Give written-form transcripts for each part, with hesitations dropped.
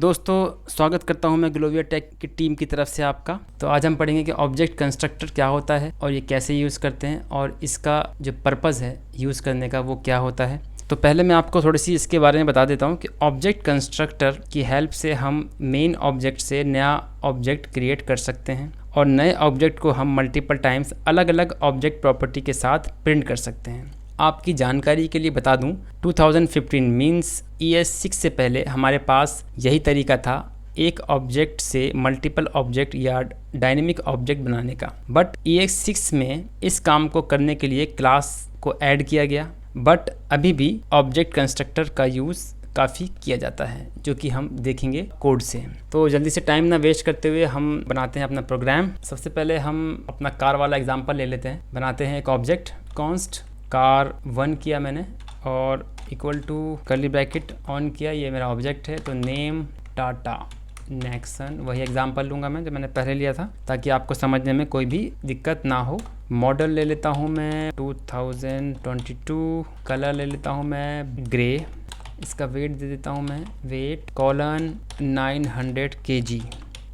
दोस्तों स्वागत करता हूं मैं ग्लोविया टेक की टीम की तरफ से आपका। तो आज हम पढ़ेंगे कि ऑब्जेक्ट कंस्ट्रक्टर क्या होता है और ये कैसे यूज़ करते हैं और इसका जो पर्पज़ है यूज़ करने का वो क्या होता है। तो पहले मैं आपको थोड़ी सी इसके बारे में बता देता हूं कि ऑब्जेक्ट कंस्ट्रक्टर की हेल्प से हम मेन ऑब्जेक्ट से नया ऑब्जेक्ट क्रिएट कर सकते हैं और नए ऑब्जेक्ट को हम मल्टीपल टाइम्स अलग अलग ऑब्जेक्ट प्रॉपर्टी के साथ प्रिंट कर सकते हैं। आपकी जानकारी के लिए बता दूं 2015 मीन्स ES6 से पहले हमारे पास यही तरीका था एक ऑब्जेक्ट से मल्टीपल ऑब्जेक्ट या डायनेमिक ऑब्जेक्ट बनाने का। बट ES6 में इस काम को करने के लिए क्लास को ऐड किया गया। बट अभी भी ऑब्जेक्ट कंस्ट्रक्टर का यूज़ काफ़ी किया जाता है जो कि हम देखेंगे कोड से। तो जल्दी से टाइम ना वेस्ट करते हुए हम बनाते हैं अपना प्रोग्राम। सबसे पहले हम अपना कार वाला एग्जांपल ले लेते हैं। बनाते हैं एक ऑब्जेक्ट कॉन्स्ट car1 किया मैंने और equal to curly bracket on किया। ये मेरा ऑब्जेक्ट है तो नेम टाटा नेक्सन वही एग्जांपल लूँगा मैं जो मैंने पहले लिया था ताकि आपको समझने में कोई भी दिक्कत ना हो। मॉडल ले लेता हूँ मैं 2022। कलर ले लेता हूँ मैं ग्रे। इसका वेट दे देता हूँ मैं वेट कॉलन 900 kg।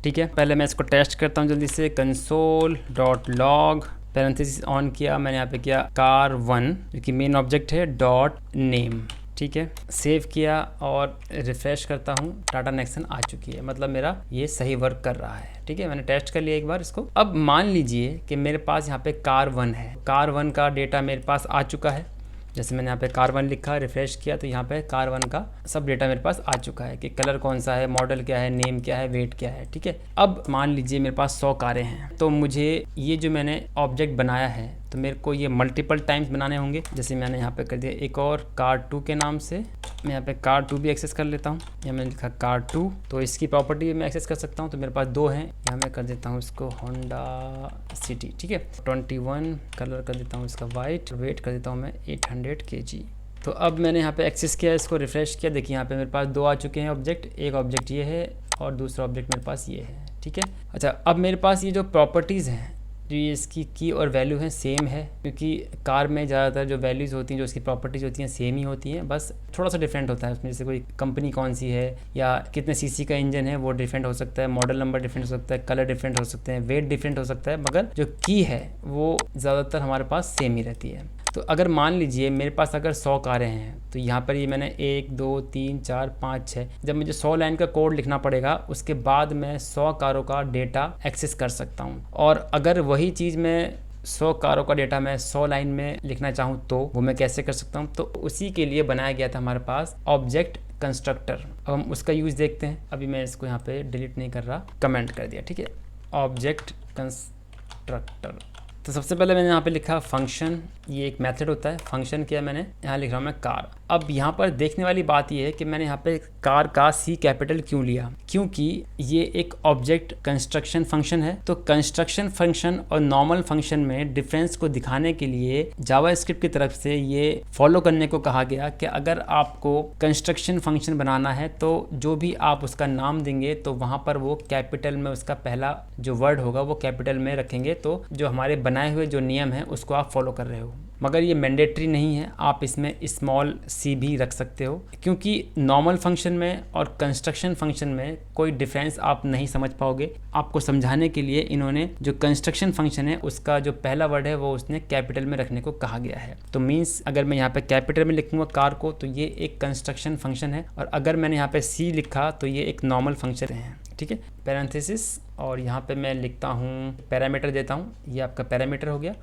ठीक है, पहले मैं इसको टेस्ट करता हूँ जल्दी से। console.log पैरेंथेसिस ऑन किया मैंने, यहाँ पे किया car1 जो कि मेन ऑब्जेक्ट है डॉट नेम। ठीक है, सेव किया और रिफ्रेश करता हूँ। टाटा नेक्सन आ चुकी है, मतलब मेरा ये सही वर्क कर रहा है। ठीक है, मैंने टेस्ट कर लिया एक बार इसको। अब मान लीजिए कि मेरे पास यहाँ पे car1 है। car1 का डेटा मेरे पास आ चुका है। जैसे मैंने यहाँ पे car1 लिखा, रिफ्रेश किया तो यहाँ पे car1 का सब डेटा मेरे पास आ चुका है कि कलर कौन सा है, मॉडल क्या है, नेम क्या है, वेट क्या है। ठीक है, अब मान लीजिए मेरे पास 100 कारें हैं तो मुझे ये जो मैंने ऑब्जेक्ट बनाया है तो मेरे को ये मल्टीपल टाइम्स बनाने होंगे। जैसे मैंने यहाँ पे कर दिया एक और car2 के नाम से। मैं यहाँ पे car2 भी एक्सेस कर लेता हूँ। यहाँ मैंने लिखा car2 तो इसकी प्रॉपर्टी मैं एक्सेस कर सकता हूँ। तो मेरे पास 2 हैं, यहाँ मैं कर देता हूँ इसको होंडा सिटी। ठीक है, 21 कलर कर देता हूँ इसका वाइट, वेट कर देता हूँ मैं 800 kg। तो अब मैंने यहाँ पे एक्सेस किया, इसको रिफ्रेश किया। देखिए यहाँ पे मेरे पास 2 आ चुके हैं ऑब्जेक्ट। एक ऑब्जेक्ट ये है और दूसरा ऑब्जेक्ट मेरे पास ये है। ठीक है, अच्छा अब मेरे पास ये जो प्रॉपर्टीज़ हैं जो ये इसकी की और वैल्यू है सेम है, क्योंकि कार में ज़्यादातर जो वैल्यूज़ होती हैं जो इसकी प्रॉपर्टीज़ होती हैं सेम ही होती हैं, बस थोड़ा सा डिफरेंट होता है उसमें। जैसे कोई कंपनी कौन सी है या कितने सीसी का इंजन है वो डिफरेंट हो सकता है, मॉडल नंबर डिफरेंट हो सकता है, कलर डिफरेंट हो सकते हैं, वेट डिफरेंट हो सकता है, मगर जो की है वो ज़्यादातर हमारे पास सेम ही रहती है। तो अगर मान लीजिए मेरे पास अगर 100 कारें हैं तो यहाँ पर ये मैंने 1 2 3 4 5 6 जब मुझे 100 लाइन का कोड लिखना पड़ेगा उसके बाद मैं 100 कारों का डेटा एक्सेस कर सकता हूँ। और अगर वही चीज़ मैं 100 कारों का डेटा मैं 100 लाइन में लिखना चाहूँ तो वो मैं कैसे कर सकता हूँ। तो उसी के लिए बनाया गया था हमारे पास ऑब्जेक्ट कंस्ट्रक्टर। अब हम उसका यूज़ देखते हैं। अभी मैं इसको यहाँ पे डिलीट नहीं कर रहा, कमेंट कर दिया। ठीक है, ऑब्जेक्ट कंस्ट्रक्टर। तो सबसे पहले मैंने यहाँ पे लिखा फंक्शन, ये एक मेथड होता है। फंक्शन किया मैंने, यहाँ लिख रहा हूँ मैं कार। अब यहाँ पर देखने वाली बात ये है कि मैंने यहाँ पे कार का C कैपिटल क्यों लिया, क्योंकि ये एक ऑब्जेक्ट कंस्ट्रक्शन फंक्शन है। तो कंस्ट्रक्शन फंक्शन और नॉर्मल फंक्शन में डिफरेंस को दिखाने के लिए जावास्क्रिप्ट की तरफ से ये फॉलो करने को कहा गया कि अगर आपको कंस्ट्रक्शन फंक्शन बनाना है तो जो भी आप उसका नाम देंगे तो वहाँ पर वो कैपिटल में उसका पहला जो वर्ड होगा वो कैपिटल में रखेंगे। तो जो हमारे बनाए हुए जो नियम है उसको आप फॉलो कर रहे हो, मगर ये मैंडेटरी नहीं है। आप इसमें स्मॉल c भी रख सकते हो, क्योंकि नॉर्मल फंक्शन में और कंस्ट्रक्शन फंक्शन में कोई डिफरेंस आप नहीं समझ पाओगे। आपको समझाने के लिए इन्होंने जो कंस्ट्रक्शन फंक्शन है उसका जो पहला वर्ड है वो उसने कैपिटल में रखने को कहा गया है। तो मीन्स अगर मैं यहाँ पे कैपिटल में लिखूंगा कार को तो ये एक कंस्ट्रक्शन फंक्शन है, और अगर मैंने यहाँ पे c लिखा तो ये एक नॉर्मल फंक्शन है। ठीक है, पैरेंथेसिस, और यहाँ पे मैं लिखता हूँ पैरामीटर देता हूँ। ये आपका पैरामीटर हो गया।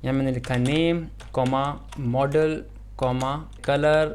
यहाँ मैंने लिखा name comma model comma colour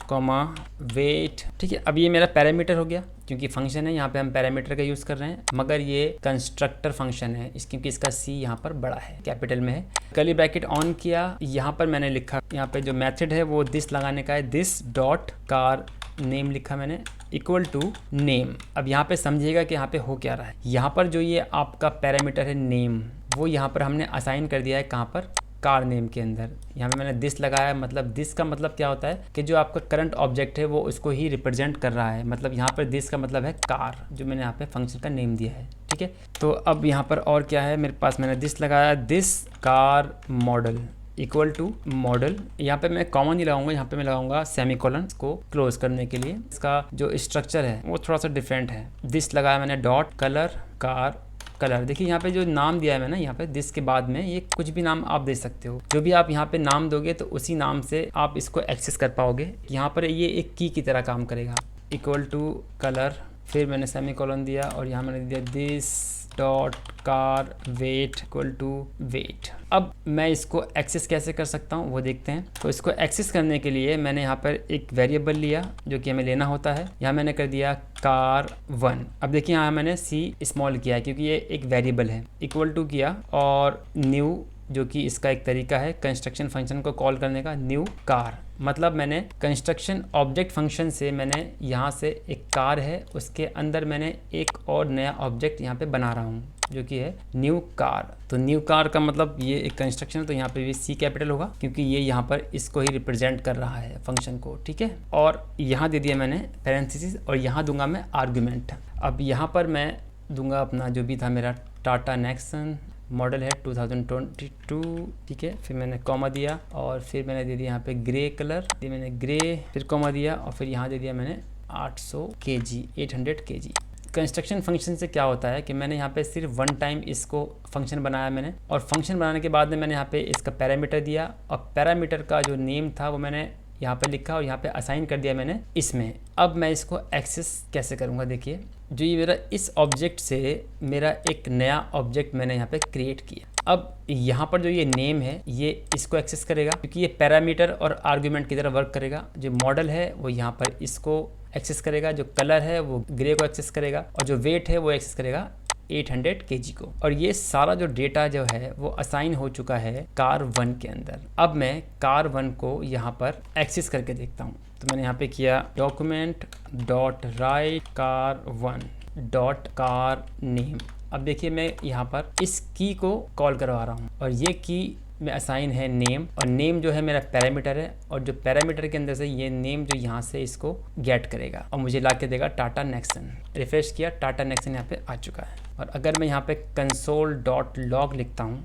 comma weight. ठीक है, अब ये मेरा पैरामीटर हो गया क्योंकि फंक्शन है, यहाँ पे हम पैरामीटर का यूज़ कर रहे हैं, मगर ये कंस्ट्रक्टर फंक्शन है क्योंकि इसका C यहाँ पर बड़ा है, कैपिटल में है। कर्ली ब्रैकेट ऑन किया, यहाँ पर मैंने लिखा, यहाँ पे जो मेथड है वो दिस लगाने का है। दिस डॉट कार नेम लिखा मैंने इक्वल टू नेम। अब यहाँ पे समझिएगा कि यहाँ पे हो क्या रहा है। यहाँ पर जो ये आपका पैरामीटर है नेम वो यहाँ पर हमने असाइन कर दिया है कहाँ पर, कार नेम के अंदर। यहाँ पे मैंने दिस लगाया, मतलब दिस का मतलब क्या होता है कि जो आपका करंट ऑब्जेक्ट है वो उसको ही रिप्रेजेंट कर रहा है। मतलब यहाँ पर दिस का मतलब है कार, जो मैंने यहाँ पे फंक्शन का नेम दिया है। ठीक है, तो अब यहाँ पर और क्या है मेरे पास, मैंने दिस लगाया, this car model. Equal to model, यहाँ पे मैं कॉमा नहीं लगाऊंगा, यहाँ पे मैं लगाऊंगा सेमीकोलन को क्लोज करने के लिए। इसका जो स्ट्रक्चर है वो थोड़ा सा डिफरेंट है। दिस लगाया मैंने डॉट कलर कार कलर। देखिए यहाँ पे जो नाम दिया है मैंने, यहाँ पे दिस के बाद में ये कुछ भी नाम आप दे सकते हो, जो भी आप यहाँ पे नाम दोगे तो उसी नाम से आप इसको एक्सेस कर पाओगे। यहाँ पर ये एक की तरह काम करेगा। इक्वल टू कलर, फिर मैंने सेमीकोलन दिया और यहाँ मैंने दिया this dot car weight equal to weight. अब मैं इसको एक्सेस कैसे कर सकता हूँ वो देखते हैं। तो इसको एक्सेस करने के लिए मैंने यहाँ पर एक वेरिएबल लिया जो कि हमें लेना होता है। यहाँ मैंने कर दिया car1। अब देखिए यहाँ मैंने सी स्मॉल किया है क्योंकि ये एक वेरिएबल है। इक्वल टू किया और न्यू, जो कि इसका एक तरीका है कंस्ट्रक्शन फंक्शन को कॉल करने का, न्यू कार। मतलब मैंने कंस्ट्रक्शन ऑब्जेक्ट फंक्शन से मैंने यहाँ से एक कार है उसके अंदर मैंने एक और नया ऑब्जेक्ट यहाँ पे बना रहा हूँ जो कि है न्यू कार। तो न्यू कार का मतलब ये एक कंस्ट्रक्शन है, तो यहाँ पे भी सी कैपिटल होगा क्योंकि ये यहाँ पर इसको ही रिप्रेजेंट कर रहा है फंक्शन को, ठीक है। और यहाँ दे दिया मैंने पैरेंथेसिस और यहाँ दूंगा मैं आर्गुमेंट। अब यहाँ पर मैं दूंगा अपना जो भी था मेरा टाटा नेक्सन, मॉडल है 2022, ठीक है। फिर मैंने कॉमा दिया और फिर मैंने दे दिया यहाँ पे ग्रे कलर, ये मैंने ग्रे, फिर कॉमा दिया और फिर यहाँ दे दिया मैंने 800 kg। कंस्ट्रक्शन फंक्शन से क्या होता है कि मैंने यहाँ पे सिर्फ वन टाइम इसको फंक्शन बनाया मैंने, और फंक्शन बनाने के बाद में मैंने यहाँ पे इसका पैरामीटर दिया और पैरामीटर का जो नेम था वो मैंने यहाँ पे लिखा और यहाँ पे असाइन कर दिया मैंने इसमें। अब मैं इसको एक्सेस कैसे करूँगा, देखिए जो ये मेरा इस ऑब्जेक्ट से मेरा एक नया ऑब्जेक्ट मैंने यहाँ पे क्रिएट किया। अब यहाँ पर जो ये नेम है ये इसको एक्सेस करेगा क्योंकि ये पैरामीटर और आर्गुमेंट की तरह वर्क करेगा। जो मॉडल है वो यहाँ पर इसको एक्सेस करेगा, जो कलर है वो ग्रे को एक्सेस करेगा और जो वेट है वो एक्सेस करेगा 800 kg को। और ये सारा जो डेटा जो है वो असाइन हो चुका है car1 के अंदर। अब मैं car1 को यहाँ पर एक्सेस करके देखता हूँ। तो मैंने यहाँ पे किया document dot right car1 dot car name. अब देखिए मैं यहाँ पर इस की को कॉल करवा रहा हूँ और ये की में असाइन है नेम, और नेम जो है मेरा पैरामीटर है और जो पैरामीटर के अंदर से ये नेम जो यहाँ से इसको गेट करेगा और मुझे ला के देगा टाटा नेक्सन। रिफ्रेश किया, टाटा नेक्सन यहाँ पे आ चुका है। और अगर मैं यहाँ पे कंसोल डॉट लॉग लिखता हूँ,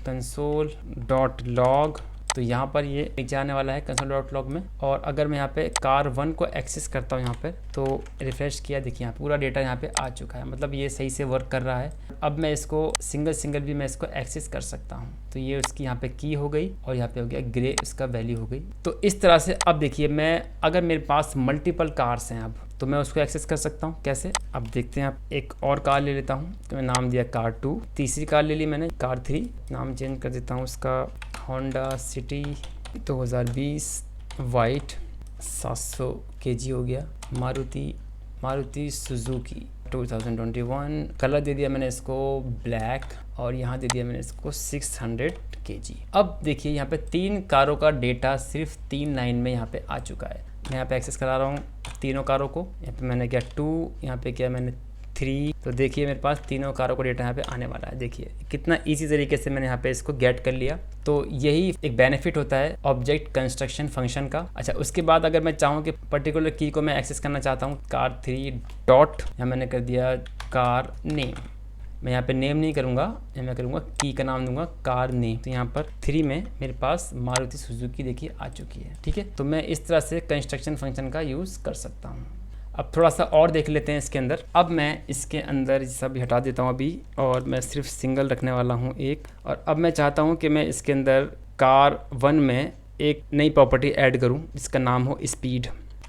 कंसोल डॉट लॉग, तो यहाँ पर ये नीचे आने वाला है कंसोल डॉट लॉग में। और अगर मैं यहाँ पे car1 को एक्सेस करता हूँ यहाँ पे, तो रिफ्रेश किया, देखिए यहाँ पूरा डेटा यहाँ पे आ चुका है, मतलब ये सही से वर्क कर रहा है। अब मैं इसको सिंगल भी मैं इसको एक्सेस कर सकता हूँ। तो ये उसकी यहाँ पे की हो गई और यहाँ पे हो गया ग्रे, उसका वैल्यू हो गई। तो इस तरह से अब देखिए मैं, अगर मेरे पास मल्टीपल कार्स हैं अब, तो मैं उसको एक्सेस कर सकता हूँ। कैसे, अब देखते हैं। आप एक और कार ले लेता हूँ, तो मैं नाम दिया car2। तीसरी कार ले ली मैंने car3, नाम चेंज कर देता हूँ उसका होंडा सिटी 2020 वाइट 700 kg हो गया। मारुति सुजुकी 2021, कलर दे दिया मैंने इसको ब्लैक और यहाँ दे दिया मैंने इसको 600 kg। अब देखिए यहाँ पे 3 कारों का डेटा सिर्फ 3 लाइन में यहाँ पे आ चुका है। मैं यहाँ पे एक्सेस करा रहा हूँ तीनों कारों को। यहाँ पे मैंने किया 2, यहाँ पे किया मैंने 3, तो देखिए मेरे पास तीनों कारों का डेटा यहाँ पे आने वाला है। देखिए कितना इजी तरीके से मैंने यहाँ पे इसको गेट कर लिया। तो यही एक बेनिफिट होता है ऑब्जेक्ट कंस्ट्रक्शन फंक्शन का। अच्छा, उसके बाद अगर मैं चाहूँ कि पर्टिकुलर की को मैं एक्सेस करना चाहता हूँ, car3 डॉट, यहाँ मैंने कर दिया कार नेम। मैं यहाँ पे नेम नहीं करूँगा, मैं करूँगा की का नाम दूंगा कार नेम। तो यहाँ पर 3 में मेरे पास मारुति सुजुकी देखिए आ चुकी है, ठीक है। तो मैं इस तरह से कंस्ट्रक्शन फंक्शन का यूज़ कर सकता हूँ। अब थोड़ा सा और देख लेते हैं इसके अंदर। अब मैं इसके अंदर सब हटा देता हूँ अभी, और मैं सिर्फ सिंगल रखने वाला हूँ एक। और अब मैं चाहता हूँ कि मैं इसके अंदर car1 में एक नई प्रॉपर्टी ऐड करूँ जिसका नाम हो स्पीड।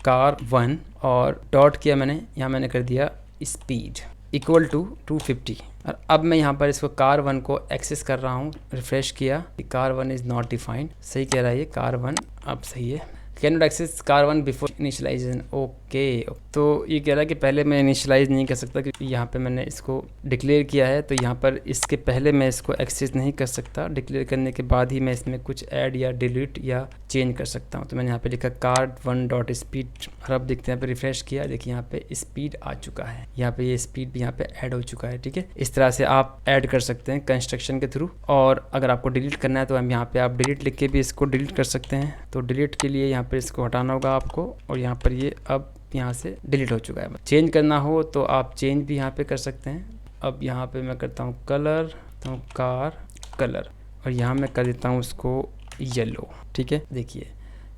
car1 और डॉट किया मैंने, यहाँ मैंने कर दिया स्पीड इक्वल टू 250। और अब मैं यहाँ पर इसको car1 को एक्सेस कर रहा हूँ। रिफ्रेश किया, car1 इज़ नॉट डिफाइंड, सही कह रहा है ये car1, अब सही है। Cannot access car1 before initialization, okay. तो ये कह रहा है कि पहले मैं इनिशियलाइज नहीं कर सकता क्योंकि यहाँ पे मैंने इसको डिक्लेयर किया है, तो यहाँ पर इसके पहले मैं इसको एक्सेस नहीं कर सकता। डिक्लेयर करने के बाद ही मैं इसमें कुछ ऐड या डिलीट या चेंज कर सकता हूँ। तो मैंने यहाँ पे लिखा car1 डॉट स्पीड, और अब देखते हैं, यहाँ पे रिफ्रेश किया, देखिए यहाँ पे स्पीड आ चुका है। यहाँ पे ये स्पीड भी यहाँ पे ऐड हो चुका है, ठीक है। इस तरह से आप ऐड कर सकते हैं कंस्ट्रक्शन के थ्रू। और अगर आपको डिलीट करना है तो हम यहाँ पे आप डिलीट लिख के भी इसको डिलीट कर सकते हैं। तो डिलीट के लिए यहाँ पर इसको हटाना होगा आपको, और यहाँ पर ये अब यहाँ से डिलीट हो चुका है। चेंज करना हो तो आप चेंज भी यहाँ पे कर सकते हैं। अब यहाँ पे मैं करता हूँ कलर, तो कार कलर, और यहाँ मैं कर देता हूँ उसको येलो। ठीक है, देखिए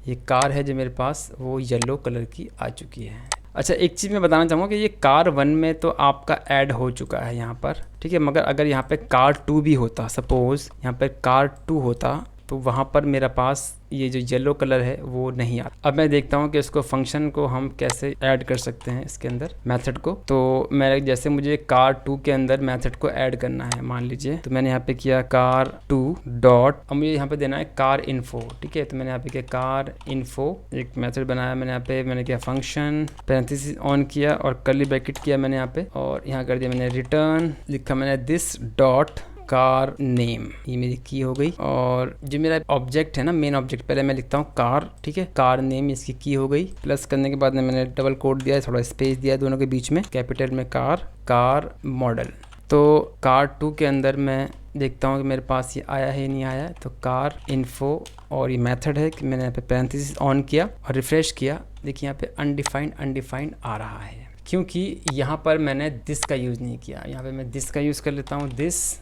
ये कार है जो मेरे पास वो येलो कलर की आ चुकी है। अच्छा, एक चीज़ मैं बताना चाहूँगा कि ये कार 1 में तो आपका ऐड हो चुका है यहाँ पर, ठीक है, मगर अगर यहाँ पे कार 2 भी होता, सपोज़ यहाँ पे कार 2 होता, तो वहाँ पर मेरा पास ये जो येलो कलर है वो नहीं आता। अब मैं देखता हूँ कि इसको फंक्शन को हम कैसे ऐड कर सकते हैं इसके अंदर मेथड को। तो मैं जैसे मुझे कार 2 के अंदर मेथड को ऐड करना है, मान लीजिए, तो मैंने यहाँ पे किया कार 2 डॉट, अब मुझे यहाँ पे देना है कार इन्फो। ठीक है, तो मैंने यहाँ पे किया कार इन्फो, एक मेथड बनाया मैंने यहाँ पे, मैंने किया फंक्शन, पैरेंथेसिस ऑन किया और कर्ली ब्रैकेट किया मैंने यहाँ पे, और यहाँ कर दिया मैंने रिटर्न, लिखा मैंने दिस डॉट कार नेम, ये मेरी की हो गई। और जो मेरा ऑब्जेक्ट है ना, मेन ऑब्जेक्ट, पहले मैं लिखता हूँ कार, ठीक है, कार नेम इसकी की हो गई। प्लस करने के बाद में मैंने डबल कोट दिया, थोड़ा स्पेस दिया दोनों के बीच में, कैपिटल में कार मॉडल। तो कार 2 के अंदर मैं देखता हूँ कि मेरे पास ये आया है नहीं आया, तो कार इन्फो, और ये मेथड है कि मैंने यहाँ पे पैरेंथेसिस ऑन किया और रिफ्रेश किया। देखिए यहाँ पे अनडिफाइंड आ रहा है, क्योंकि यहाँ पर मैंने दिस का यूज़ नहीं किया। यहाँ पे मैं दिस का यूज़ कर लेता हूँ, दिस।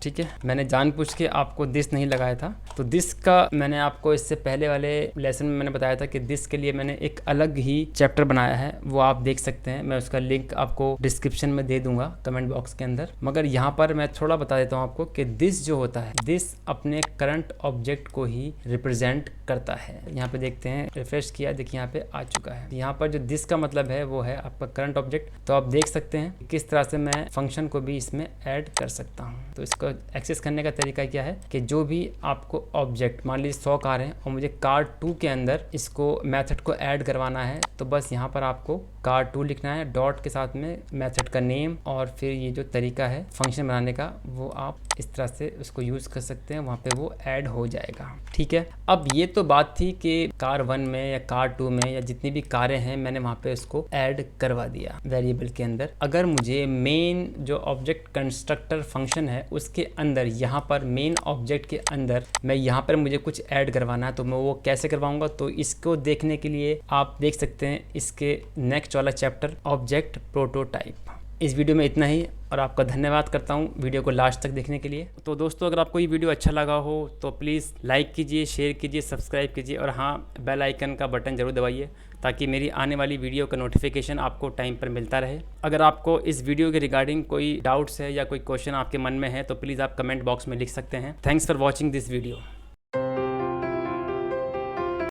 ठीक है, मैंने जानबूझ के आपको दिस नहीं लगाया था। तो दिस का मैंने आपको इससे पहले वाले लेसन में मैंने बताया था कि दिस के लिए मैंने एक अलग ही चैप्टर बनाया है, वो आप देख सकते हैं। मैं उसका लिंक आपको डिस्क्रिप्शन में दे दूंगा कमेंट बॉक्स के अंदर। मगर यहाँ पर मैं थोड़ा बता देता हूँ आपको कि दिस जो होता है, दिस अपने करंट ऑब्जेक्ट को ही रिप्रेजेंट करता है। यहाँ पे देखते हैं, रिफ्रेश किया, देखिए यहाँ पे आ चुका है। यहाँ पर जो दिस का मतलब है वो है आपका करंट ऑब्जेक्ट। तो आप देख सकते हैं किस तरह से मैं फंक्शन को भी इसमें ऐड कर सकता हूँ। तो इसको एक्सेस करने का तरीका क्या है कि जो भी आपको ऑब्जेक्ट, मान लीजिए 100 कार हैं और मुझे कार 2 के अंदर इसको मेथड को ऐड करवाना है, तो बस यहाँ पर आपको कार 2 लिखना है, डॉट के साथ में मेथड का नेम, और फिर ये जो तरीका है फंक्शन बनाने का वो आप इस तरह से उसको यूज़ कर सकते हैं, वहाँ पे वो ऐड हो जाएगा। ठीक है, अब ये तो बात थी कि कार 1 में या कार 2 में या जितनी भी कारें हैं मैंने वहाँ पे उसको ऐड करवा दिया वेरिएबल के अंदर। अगर मुझे मेन जो ऑब्जेक्ट कंस्ट्रक्टर फंक्शन है उसके अंदर, यहाँ पर मेन ऑब्जेक्ट के अंदर मैं यहाँ पर मुझे कुछ ऐड करवाना है, तो मैं वो कैसे करवाऊंगा? तो इसको देखने के लिए आप देख सकते हैं इसके नेक्स्ट वाला चैप्टर, ऑब्जेक्ट प्रोटोटाइप। इस वीडियो में इतना ही, और आपका धन्यवाद करता हूँ वीडियो को लास्ट तक देखने के लिए। तो दोस्तों, अगर आपको ये वीडियो अच्छा लगा हो तो प्लीज़ लाइक कीजिए, शेयर कीजिए, सब्सक्राइब कीजिए, और हाँ, बेल आइकन का बटन ज़रूर दबाइए ताकि मेरी आने वाली वीडियो का नोटिफिकेशन आपको टाइम पर मिलता रहे। अगर आपको इस वीडियो के रिगार्डिंग कोई डाउट्स है या कोई क्वेश्चन आपके मन में है तो प्लीज़ आप कमेंट बॉक्स में लिख सकते हैं। Thanks for watching this video.